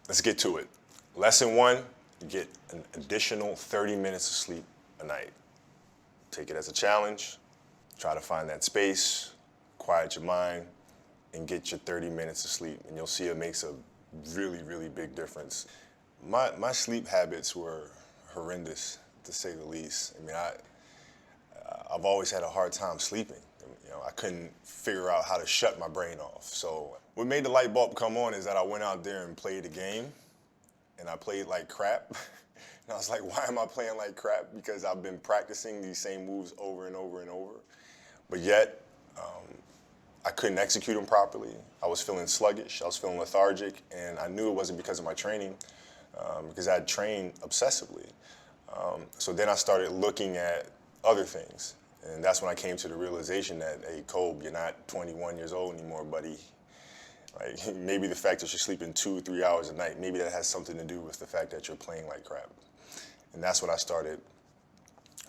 Let's get to it. Lesson one, you get an additional 30 minutes of sleep a night. Take it as a challenge. Try to find that space, quiet your mind, and get your 30 minutes of sleep. And you'll see it makes a really, really big difference. My sleep habits were horrendous, to say the least. I mean, I've always had a hard time sleeping. I couldn't figure out how to shut my brain off. So what made the light bulb come on is that I went out there and played a game, and I played like crap. And I was like, why am I playing like crap? Because I've been practicing these same moves over and over and over. But yet, I couldn't execute them properly. I was feeling sluggish, I was feeling lethargic, and I knew it wasn't because of my training, because I had trained obsessively. So then I started looking at other things. And that's when I came to the realization that, hey, Kobe, you're not 21 years old anymore, buddy. Like, maybe the fact that you're sleeping 2 or 3 hours a night, maybe that has something to do with the fact that you're playing like crap. And that's when I started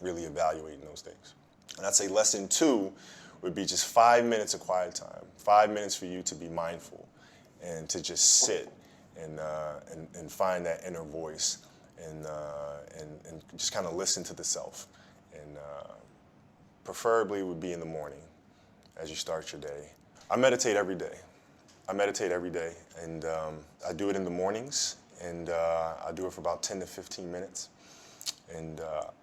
really evaluating those things. And I'd say lesson two would be just 5 minutes of quiet time, 5 minutes for you to be mindful and to just sit and find that inner voice and just kind of listen to the self. And preferably would be in the morning as you start your day. I meditate every day. And I do it in the mornings, and I do it for about 10 to 15 minutes. And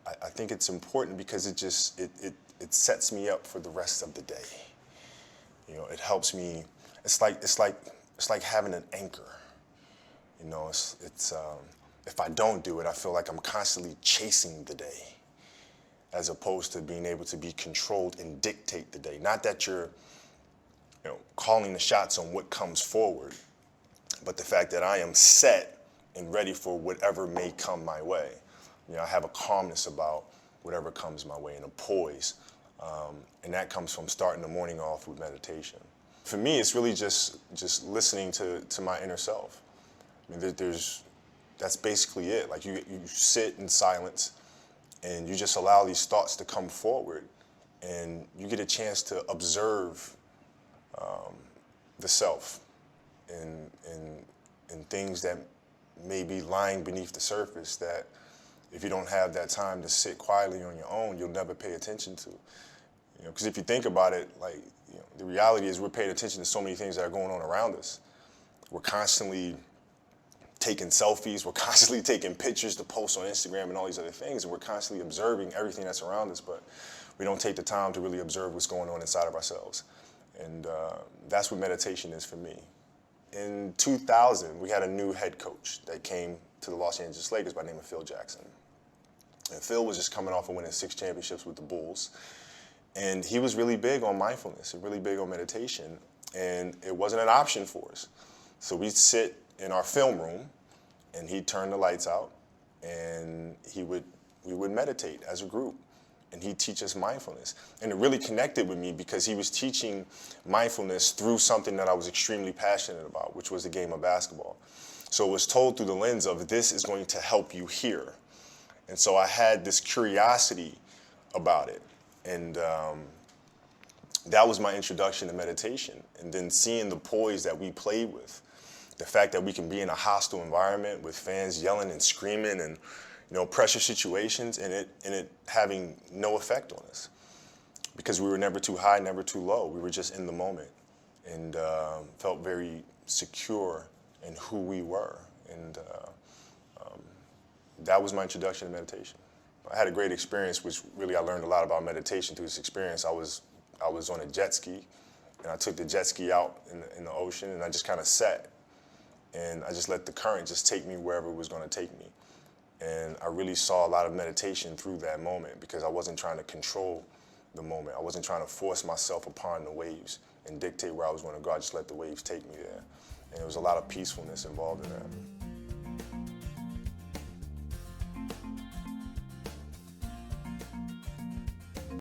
I think it's important because it sets me up for the rest of the day. It helps me. It's like having an anchor. If I don't do it, I feel like I'm constantly chasing the day, as opposed to being able to be controlled and dictate the day. Not that you're calling the shots on what comes forward, but the fact that I am set and ready for whatever may come my way. I have a calmness about whatever comes my way and a poise. And that comes from starting the morning off with meditation. For me, it's really just listening to my inner self. I mean, that's basically it. Like you sit in silence and you just allow these thoughts to come forward, and you get a chance to observe the self and things that may be lying beneath the surface that if you don't have that time to sit quietly on your own, you'll never pay attention to. Because if you think about it, the reality is we're paying attention to so many things that are going on around us. We're constantly taking selfies, we're constantly taking pictures to post on Instagram and all these other things, and we're constantly observing everything that's around us, but we don't take the time to really observe what's going on inside of ourselves. And that's what meditation is for me. In 2000, we had a new head coach that came to the Los Angeles Lakers by the name of Phil Jackson. And Phil was just coming off of winning 6 championships with the Bulls. And he was really big on mindfulness and really big on meditation. And it wasn't an option for us. So we'd sit in our film room, and he'd turn the lights out, and we would meditate as a group. And he'd teach us mindfulness. And it really connected with me because he was teaching mindfulness through something that I was extremely passionate about, which was the game of basketball. So it was told through the lens of, this is going to help you here. And so I had this curiosity about it. And that was my introduction to meditation. And then seeing the poise that we played with, the fact that we can be in a hostile environment with fans yelling and screaming and pressure situations, and it having no effect on us, because we were never too high, never too low. We were just in the moment, and felt very secure in who we were. And that was my introduction to meditation. I had a great experience, which really I learned a lot about meditation through this experience. I was on a jet ski, and I took the jet ski out in the ocean, and I just kind of sat, and I just let the current just take me wherever it was going to take me. And I really saw a lot of meditation through that moment, because I wasn't trying to control the moment. I wasn't trying to force myself upon the waves and dictate where I was going to go. I just let the waves take me there. And there was a lot of peacefulness involved in that.